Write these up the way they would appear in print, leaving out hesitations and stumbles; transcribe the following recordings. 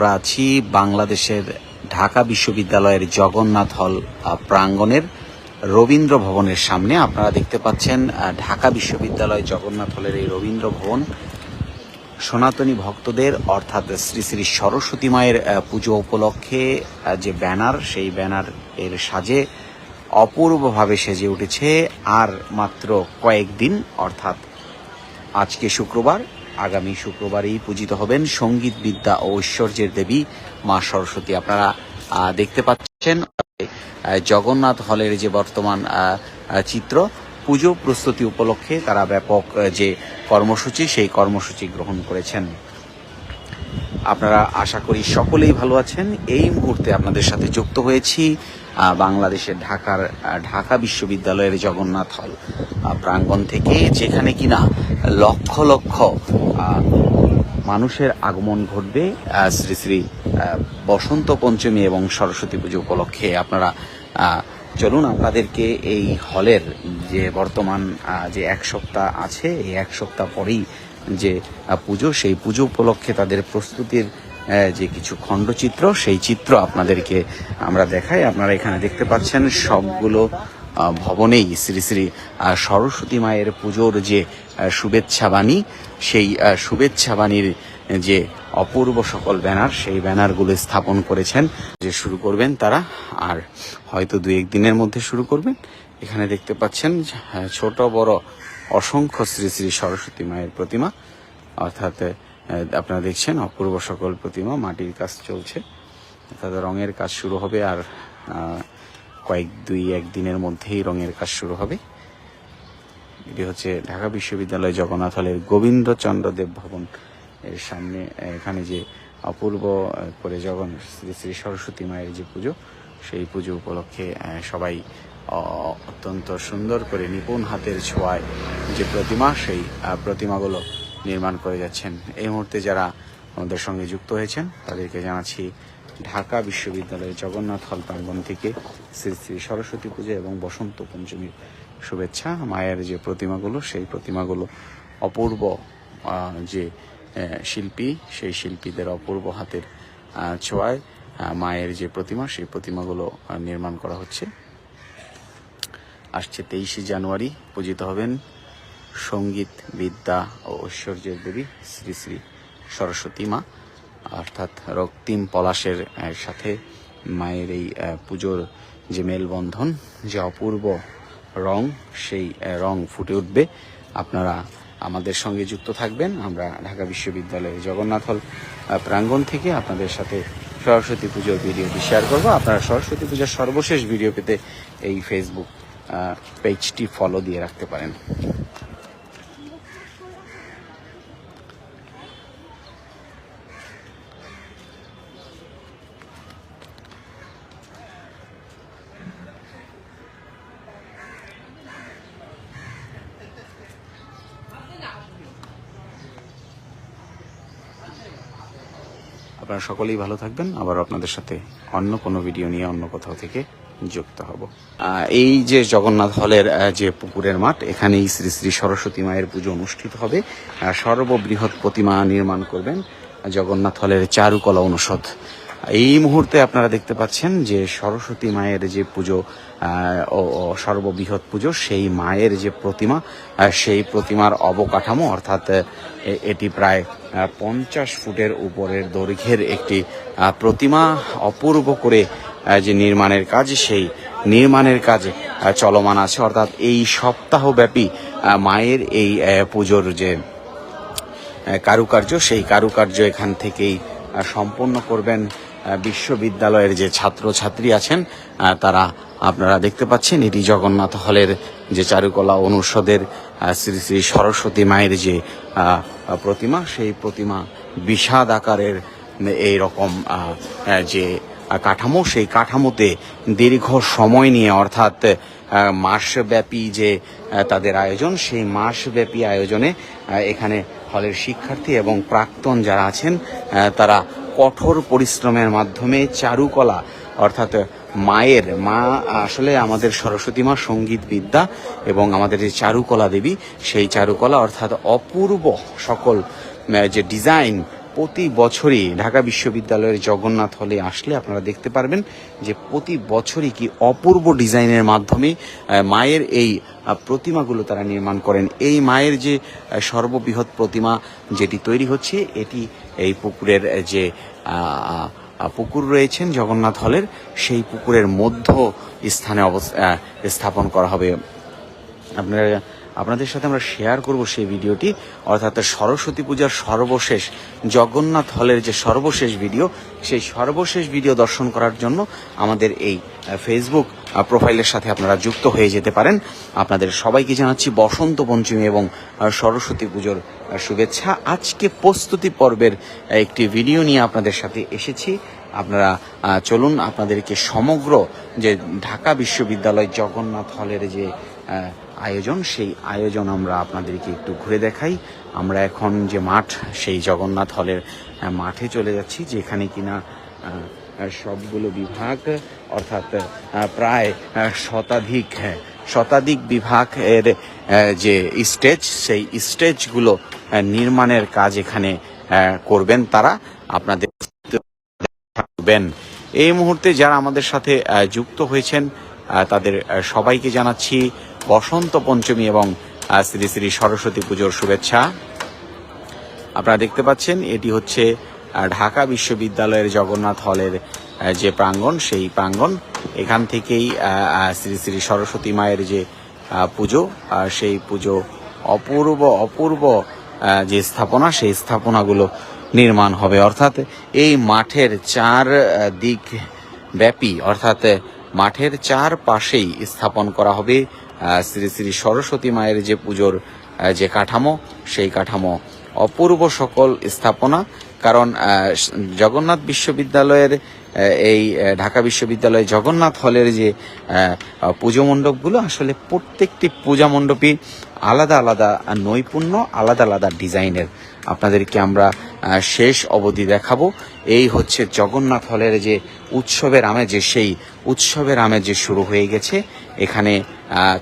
আমরা আছি বাংলাদেশের ঢাকা বিশ্ববিদ্যালয়ের জগন্নাথ হল প্রাঙ্গণের রবীন্দ্র ভবনের সামনে। আপনারা দেখতে পাচ্ছেন ঢাকা বিশ্ববিদ্যালয় জগন্নাথ হলের এই রবীন্দ্র ভবন সনাতনী ভক্তদের অর্থাৎ শ্রী শ্রী সরস্বতী মায়ের পুজো উপলক্ষে যে ব্যানার, সেই ব্যানার এর সাজে অপূর্বভাবে সেজে উঠেছে। আর মাত্র কয়েকদিন, অর্থাৎ আজকে শুক্রবার, আগামী শুক্রবারই পূজিত হবেন সঙ্গীত বিদ্যা ও ঐশ্বর্যের দেবী মা সরস্বতী। আপনারা দেখতে পাচ্ছেন জগন্নাথ হলের যে বর্তমান চিত্র, পুজো প্রস্তুতি উপলক্ষে তারা ব্যাপক যে কর্মসূচি, সেই কর্মসূচি গ্রহণ করেছেন। আপনারা আশা করি সকলেই ভালো আছেন। এই মুহূর্তে আপনাদের সাথে যুক্ত হয়েছি বাংলাদেশের ঢাকা বিশ্ববিদ্যালয়ের জগন্নাথ হল প্রাঙ্গণ থেকে, যেখানে কিনা লক্ষ লক্ষ মানুষের আগমন ঘটবে শ্রী শ্রী বসন্ত পঞ্চমী এবং সরস্বতী পুজো উপলক্ষে। আপনারা চলুন আপনাদেরকে এই হলের যে বর্তমান যে এক সপ্তাহ আছে, এই এক সপ্তাহ পরেই যে পুজো, সেই পুজো উপলক্ষে তাদের প্রস্তুতির যে কিছু খণ্ডচিত্র, সেই চিত্র আপনাদেরকে আমরা দেখাই। আপনারা এখানে দেখতে পাচ্ছেন সবগুলো ভবনেই শ্রী শ্রী সরস্বতী মায়ের পুজোর যে শুভেচ্ছা বাণী, সেই শুভেচ্ছা বাণীর যে অপূর্ব সকল ব্যানার, সেই ব্যানারগুলো স্থাপন করেছেন। যে শুরু করবেন তারা, আর হয়তো 2-1 দিনের মধ্যে শুরু করবেন। এখানে দেখতে পাচ্ছেন ছোট বড় অসংখ্য শ্রী শ্রী সরস্বতী মায়ের প্রতিমা, অর্থাৎ আপনারা দেখছেন অপূর্ব সকল প্রতিমা। মাটির কাজ চলছে, অর্থাৎ রঙের কাজ শুরু হবে, আর 2-1 দিনের মধ্যেই রঙের কাজ শুরু হবে। এটি হচ্ছে ঢাকা বিশ্ববিদ্যালয় জগন্নাথ হলের গোবিন্দচন্দ্র দেব ভবন এর সামনে। এখানে যে অপূর্ব করে শ্রী শ্রী সরস্বতী মায়ের যে পুজো, সেই পুজো উপলক্ষে সবাই অত্যন্ত সুন্দর করে নিপুণ হাতের ছোঁয়ায় যে প্রতিমা, সেই প্রতিমাগুলো নির্মাণ করে যাচ্ছেন। এই মুহূর্তে যারা আমাদের সঙ্গে যুক্ত হয়েছেন তাদেরকে জানাচ্ছি ঢাকা বিশ্ববিদ্যালয়ের জগন্নাথ হল প্রাঙ্গণ থেকে শ্রী শ্রী সরস্বতী পুজো এবং বসন্ত পঞ্চমীর শুভেচ্ছা। মায়ের যে প্রতিমাগুলো, সেই প্রতিমাগুলো অপূর্ব যে শিল্পী, সেই শিল্পীদের অপূর্ব হাতের ছোঁয়ায় মায়ের যে প্রতিমা, সেই প্রতিমাগুলো নির্মাণ করা হচ্ছে। আসছে 23শে জানুয়ারি পূজিত হবেন সঙ্গীত বিদ্যা ও ঐশ্বর্যের দেবী শ্রী শ্রী সরস্বতী মা, অর্থাৎ রক্তিম পলাশের সাথে মায়ের এই পুজোর যে মেলবন্ধন, যে অপূর্ব রং, সেই রং ফুটে উঠবে। আপনারা আমাদের সঙ্গে যুক্ত থাকবেন। আমরা ঢাকা বিশ্ববিদ্যালয়ের জগন্নাথ হল প্রাঙ্গণ থেকে আপনাদের সাথে সরস্বতী পুজোর ভিডিওটি শেয়ার করব। আপনারা সরস্বতী পূজার সর্বশেষ ভিডিও পেতে এই ফেসবুক পেজটি ফলো দিয়ে রাখতে পারেন। আপনারা সকলেই ভালো থাকবেন। আবার আপনাদের সাথে অন্য কোনো ভিডিও নিয়ে অন্য কোথাও থেকে যুক্ত হব। এই যে জগন্নাথ হলের যে পুকুরের মাঠ, এখানেই শ্রী শ্রী সরস্বতী মায়ের পুজো অনুষ্ঠিত হবে। সর্ববৃহৎ প্রতিমা নির্মাণ করবেন জগন্নাথ হলের চারুকলা অনুষদ। এই মুহূর্তে আপনারা দেখতে পাচ্ছেন যে সরস্বতী মায়ের যে পুজো ও সর্ববৃহৎ পুজো, সেই মায়ের যে প্রতিমা, সেই প্রতিমার অবকাঠামো, অর্থাৎ এটি প্রায় 50 ফুটের উপরের দৈর্ঘ্যের একটি প্রতিমা। অপূর্ব করে যে নির্মাণের কাজ, সেই নির্মাণের কাজ চলমান আছে। অর্থাৎ এই সপ্তাহব্যাপী মায়ের এই পুজোর যে কারুকার্য, সেই কারুকার্য এখান থেকেই সম্পন্ন করবেন বিশ্ববিদ্যালয়ের যে ছাত্রছাত্রী আছেন তারা। আপনারা দেখতে পাচ্ছেন এটি জগন্নাথ হলের যে চারুকলা অনুষদের শ্রী শ্রী সরস্বতী মায়ের যে প্রতিমা, সেই প্রতিমা বিষাদ আকারের এই রকম যে কাঠামো, সেই কাঠামোতে দীর্ঘ সময় নিয়ে, অর্থাৎ মাসব্যাপী যে তাদের আয়োজন, সেই মাসব্যাপী আয়োজনে এখানে হলের শিক্ষার্থী এবং প্রাক্তন যারা আছেন তারা কঠোর পরিশ্রমের মাধ্যমে চারুকলা, অর্থাৎ মা আসলে আমাদের সরস্বতী মা সঙ্গীত বিদ্যা এবং আমাদের যে চারুকলা দেবী, সেই চারুকলা অর্থাৎ অপূর্ব সকল যে ডিজাইন প্রতি বছরই ঢাকা বিশ্ববিদ্যালয়ের জগন্নাথ হলে আসলে আপনারা দেখতে পারবেন যে প্রতি বছরই কি অপূর্ব ডিজাইনের মাধ্যমে মায়ের এই প্রতিমাগুলো তারা নির্মাণ করেন। এই মায়ের যে সর্ববৃহৎ প্রতিমা যেটি তৈরি হচ্ছে, এটি এই পুকুরের যে পুকুর রয়েছেন জগন্নাথ হলের, সেই পুকুরের মধ্য স্থানে স্থাপন করা হবে। আপনাদের সাথে আমরা শেয়ার করব সেই ভিডিওটি, অর্থাৎ সরস্বতী পূজার সর্বশেষ জগন্নাথ হলের যে সর্বশেষ ভিডিও, সেই সর্বশেষ ভিডিও দর্শন করার জন্য আমাদের এই ফেসবুক প্রোফাইলের সাথে আপনারা যুক্ত হয়ে যেতে পারেন। আপনাদের সবাইকে জানাচ্ছি বসন্ত পঞ্চমী এবং সরস্বতী পুজোর শুভেচ্ছা। আজকে প্রস্তুতি পর্বের একটি ভিডিও নিয়ে আপনাদের সাথে এসেছি। আপনারা চলুন আপনাদেরকে সমগ্র যে ঢাকা বিশ্ববিদ্যালয় জগন্নাথ হলের যে আয়োজন, সেই আয়োজন আমরা আপনাদেরকে একটু ঘুরে দেখাই। আমরা এখন যে মাঠ, সেই জগন্নাথ হলের মাঠে চলে যাচ্ছি, যেখানে কিনা সবগুলো বিভাগ অর্থাৎ প্রায় শতাধিক বিভাগের যে স্টেজ, সেই স্টেজগুলো নির্মাণের কাজ এখানে করবেন তারা। আপনাদের এই মুহূর্তে যারা আমাদের সাথে যুক্ত হয়েছেন তাদের সবাইকে জানাচ্ছি বসন্ত পঞ্চমী এবং শ্রী শ্রী সরস্বতী পুজোর শুভেচ্ছা। আপনারা দেখতে পাচ্ছেন এটি হচ্ছে ঢাকা বিশ্ববিদ্যালয়ের জগন্নাথ হলের যে প্রাঙ্গণ, সেই প্রাঙ্গণ। এখান থেকেই শ্রী শ্রী সরস্বতী মায়ের যে পুজো, সেই পুজো অপূর্ব যে স্থাপনা, সেই স্থাপনাগুলো নির্মাণ হবে। অর্থাৎ এই মাঠের চার দিক ব্যাপী, অর্থাৎ মাঠের চারপাশেই স্থাপন করা হবে শ্রী শ্রী সরস্বতী মায়ের যে পুজোর যে কাঠামো, সেই কাঠামো অপূর্ব সকল স্থাপনা। কারণ জগন্নাথ বিশ্ববিদ্যালয়ের এই ঢাকা বিশ্ববিদ্যালয় জগন্নাথ হলের যে পুজো মণ্ডপগুলো, আসলে প্রত্যেকটি পূজা মণ্ডপই আলাদা আলাদা নৈপুণ্য, আলাদা আলাদা ডিজাইনের। আপনাদেরকে আমরা শেষ অবধি দেখাবো। এই হচ্ছে জগন্নাথ হলের যে উৎসবের আমেজ, সেই উৎসবের আমেজ যে শুরু হয়ে গেছে। এখানে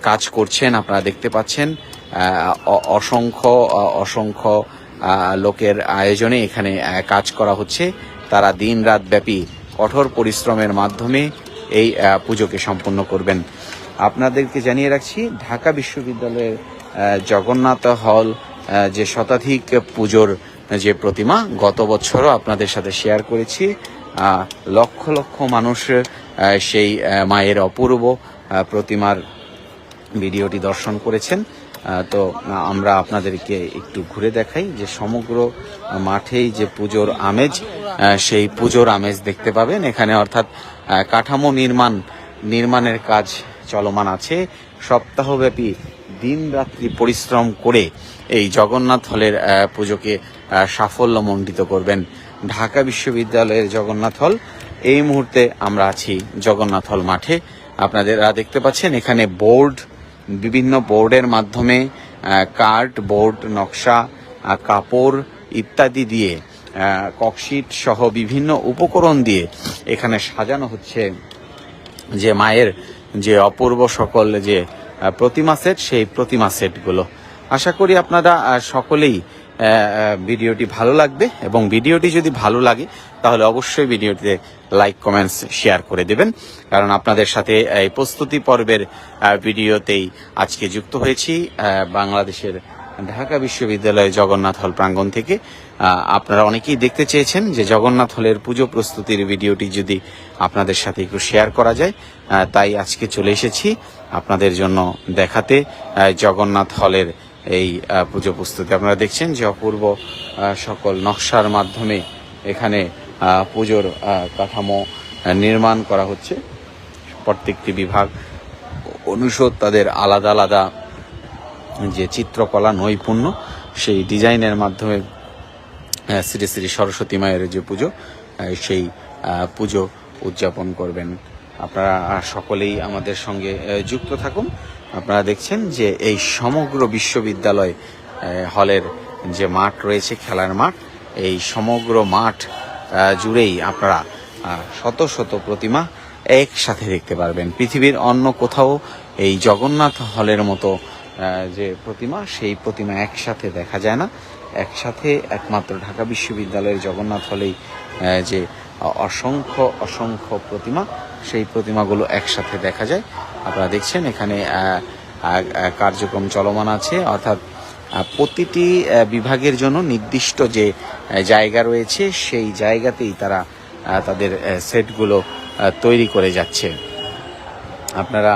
কাজ করছেন, আপনারা দেখতে পাচ্ছেন অসংখ্য লোকের আয়োজনে এখানে কাজ করা হচ্ছে। তারা দিন রাত ব্যাপী কঠোর পরিশ্রমের মাধ্যমে এই পুজোকে সম্পন্ন করবেন। আপনাদেরকে জানিয়ে রাখছি, ঢাকা বিশ্ববিদ্যালয়ের জগন্নাথ হল যে শতাধিক পুজোর যে প্রতিমা, গত বছরও আপনাদের সাথে শেয়ার করেছি। লক্ষ লক্ষ মানুষ সেই মায়ের অপূর্ব প্রতিমার ভিডিওটি দর্শন করেছেন। তো আমরা আপনাদেরকে একটু ঘুরে দেখাই যে সমগ্র মাঠেই যে পুজোর আমেজ, সেই পুজোর আমেজ দেখতে পাবেন এখানে। অর্থাৎ কাঠামো নির্মাণের কাজ চলমান আছে। সপ্তাহব্যাপী দিন রাত্রি পরিশ্রম করে এই জগন্নাথ হলের পুজোকে সাফল্যমণ্ডিত করবেন ঢাকা বিশ্ববিদ্যালয়ের জগন্নাথ হল। এই মুহূর্তে আমরা আছি জগন্নাথ হল মাঠে। আপনারা দেখতে পাচ্ছেন এখানে বিভিন্ন বোর্ডের মাধ্যমে কার্ড, বোর্ড, নকশা, কাপড় ইত্যাদি দিয়ে, ককশিট সহ বিভিন্ন উপকরণ দিয়ে এখানে সাজানো হচ্ছে যে মায়ের যে অপূর্ব সকল যে প্রতিমা সেট, সেই প্রতিমা সেটগুলো। আশা করি আপনারা সকলেই ভিডিওটি ভালো লাগবে, এবং ভিডিওটি যদি ভালো লাগে তাহলে অবশ্যই ভিডিওটিতে লাইক, কমেন্টস, শেয়ার করে দেবেন। কারণ আপনাদের সাথে এই প্রস্তুতি পর্বের ভিডিওতেই আজকে যুক্ত হয়েছি বাংলাদেশের ঢাকা বিশ্ববিদ্যালয় জগন্নাথ হল প্রাঙ্গণ থেকে। আপনারা অনেকেই দেখতে চেয়েছেন যে জগন্নাথ হলের পুজো প্রস্তুতির ভিডিওটি যদি আপনাদের সাথে একটু শেয়ার করা যায়, তাই আজকে চলে এসেছি আপনাদের জন্য দেখাতে জগন্নাথ হলের এই পুজো প্রস্তুতি। আপনারা দেখছেন যে অপূর্ব সকল নকশার মাধ্যমে এখানে পুজোর কাঠামো নির্মাণ করা হচ্ছে। প্রত্যেকটি বিভাগ অনুষদ তাদের আলাদা আলাদা যে চিত্রকলা নৈপুণ্য, সেই ডিজাইনের মাধ্যমে শ্রী শ্রী সরস্বতী মায়ের যে পুজো, সেই পুজো উদযাপন করবেন। আপনারা সকলেই আমাদের সঙ্গে যুক্ত থাকুন। আপনারা দেখছেন যে এই সমগ্র বিশ্ববিদ্যালয় হলের যে মাঠ রয়েছে, খেলার মাঠ, এই সমগ্র মাঠ জুড়েই আপনারা শত শত প্রতিমা একসাথে দেখতে পারবেন। পৃথিবীর অন্য কোথাও এই জগন্নাথ হলের মতো যে প্রতিমা, সেই প্রতিমা একসাথে দেখা যায় না। একসাথে একমাত্র ঢাকা বিশ্ববিদ্যালয়ের জগন্নাথ হলেই যে অসংখ্য অসংখ্য প্রতিমা, সেই প্রতিমাগুলো একসাথে দেখা যায়। আপনারা দেখছেন এখানে কার্যক্রম চলমান আছে, অর্থাৎ প্রতিটি বিভাগের জন্য নির্দিষ্ট যে জায়গা রয়েছে সেই জায়গাতেই তারা তাদের সেটগুলো তৈরি করে যাচ্ছে। আপনারা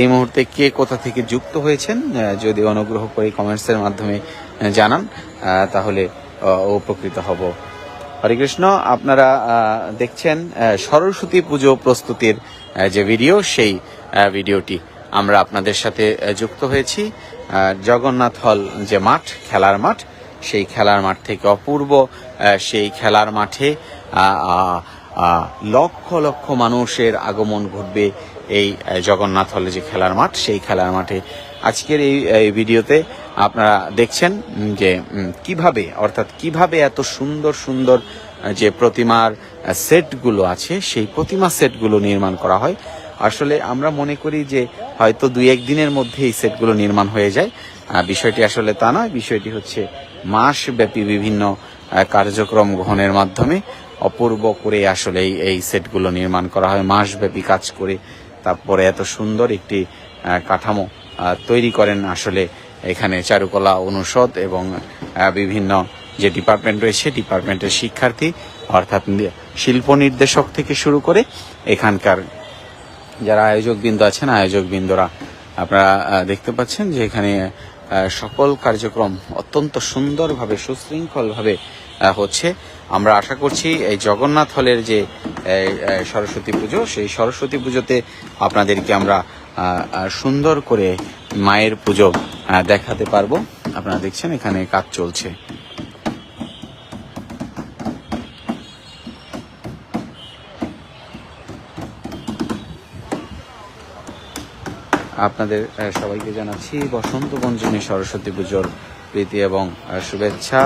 এই মুহূর্তে কে কোথা থেকে যুক্ত হয়েছেন যদি অনুগ্রহ করে কমেন্টসের মাধ্যমে জানান, তাহলে উপকৃত হব। হরে কৃষ্ণ। আপনারা দেখছেন সরস্বতী পুজো প্রস্তুতির যে ভিডিও, সেই ভিডিওটি আমরা আপনাদের সাথে যুক্ত হয়েছি। জগন্নাথ হল যে মাঠ, খেলার মাঠ, সেই খেলার মাঠ থেকে অপূর্ব সেই খেলার মাঠে লক্ষ লক্ষ মানুষের আগমন ঘটবে। এই জগন্নাথ হলে যে খেলার মাঠ, সেই খেলার মাঠে আজকের এই ভিডিওতে আপনারা দেখছেন যে কিভাবে এত সুন্দর সুন্দর যে প্রতিমার সেটগুলো আছে, সেই প্রতিমা সেটগুলো নির্মাণ করা হয়। আসলে আমরা মনে করি যে হয়তো 2-1 দিনের মধ্যে এই সেটগুলো নির্মাণ হয়ে যায়। বিষয়টি আসলে তা নয়। বিষয়টি হচ্ছে মাসব্যাপী বিভিন্ন কার্যক্রম গ্রহণের মাধ্যমে অপূর্ব করে আসলে এই সেটগুলো নির্মাণ করা হয়। মাসব্যাপী কাজ করে তারপরে এত সুন্দর একটি কাঠামো তৈরি করেন আসলে এখানে চারুকলা অনুষদ এবং বিভিন্ন যে ডিপার্টমেন্ট রয়েছে, ডিপার্টমেন্টের শিক্ষার্থী, অর্থাৎ শিল্প নির্দেশক থেকে শুরু করে এখানকার যারা আয়োজকবৃন্দ আছেন, আয়োজকবৃন্দরা আপনারা দেখতে পাচ্ছেন যে এখানে সকল কার্যক্রম অত্যন্ত সুন্দরভাবে সুশৃঙ্খলভাবে হচ্ছে। আমরা আশা করছি এই জগন্নাথ হলের যে সরস্বতী পুজো, সেই সরস্বতী পুজোতে আপনাদেরকে আমরা সুন্দর করে মায়ের পুজো দেখাতে পারবো। আপনারা দেখছেন এখানে কাজ চলছে। আপনাদের সবাইকে জানাচ্ছি বসন্ত পঞ্চমী সরস্বতী পুজোর প্রীতি এবং শুভেচ্ছা।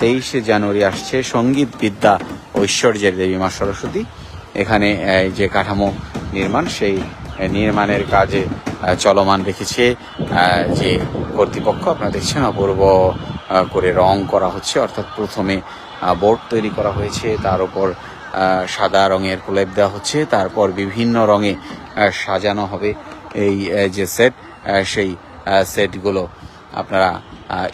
23 জানুয়ারি আসছে, সঙ্গীত বিদ্যা ঐশ্বর্যের দেবী মা সরস্বতী। এখানে যে কাঠামো নির্মাণ, সেই নির্মাণের কাজে চলমান রেখেছে যে কর্তৃপক্ষ। আপনারা দেখছেন অপূর্ব করে রং করা হচ্ছে, অর্থাৎ প্রথমে বোর্ড তৈরি করা হয়েছে, তার উপর সাদা রঙের প্রলেপ দেওয়া হচ্ছে, তারপর বিভিন্ন রঙে সাজানো হবে এই যে সেট, সেই সেটগুলো আপনারা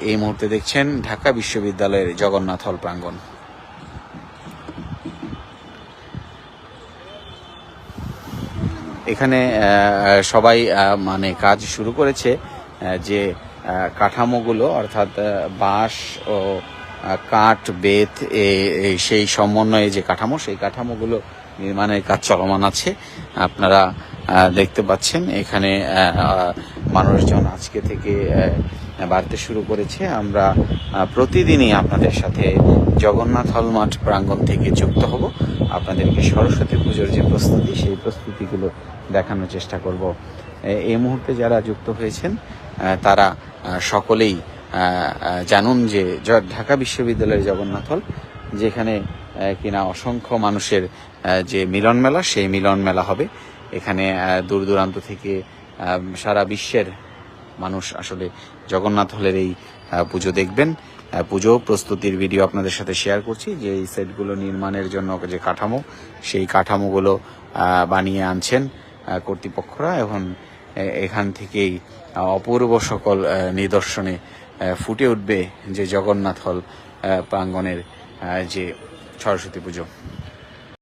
এই মুহূর্তে দেখছেন ঢাকা বিশ্ববিদ্যালয়ের জগন্নাথ হল প্রাঙ্গণ। এখানে সবাই মানে কাজ শুরু করেছে যে কাঠামোগুলো, অর্থাৎ বাঁশ ও কাঠ, বেত, সেই সমন্বয়ে যে কাঠামো, সেই কাঠামোগুলো নির্মাণের কাজ চলমান আছে। আপনারা দেখতে পাচ্ছেন এখানে মানুষজন আজকে থেকে বাড়তে শুরু করেছে। আমরা প্রতিদিনই আপনাদের সাথে জগন্নাথ হল মাঠ প্রাঙ্গণ থেকে যুক্ত হব। আপনাদেরকে সরস্বতী পুজোর যে প্রস্তুতি, সেই প্রস্তুতিগুলো দেখানোর চেষ্টা করব। এই মুহূর্তে যারা যুক্ত হয়েছেন তারা সকলেই জানুন যে ঢাকা বিশ্ববিদ্যালয়ের জগন্নাথ হল, যেখানে কিনা অসংখ্য মানুষের যে মিলন মেলা, সেই মিলন মেলা হবে। এখানে দূর দূরান্ত থেকে সারা বিশ্বের মানুষ আসলে জগন্নাথ হলের এই পুজো দেখবেন। পুজো প্রস্তুতির ভিডিও আপনাদের সাথে শেয়ার করছি। যে এই সেটগুলো নির্মাণের জন্য যে কাঠামো, সেই কাঠামোগুলো বানিয়ে আনছেন কর্তৃপক্ষরা। এখন এখান থেকেই অপূর্ব সকল নিদর্শনে ফুটে উঠবে যে জগন্নাথ হল প্রাঙ্গণের যে সরস্বতী পুজো।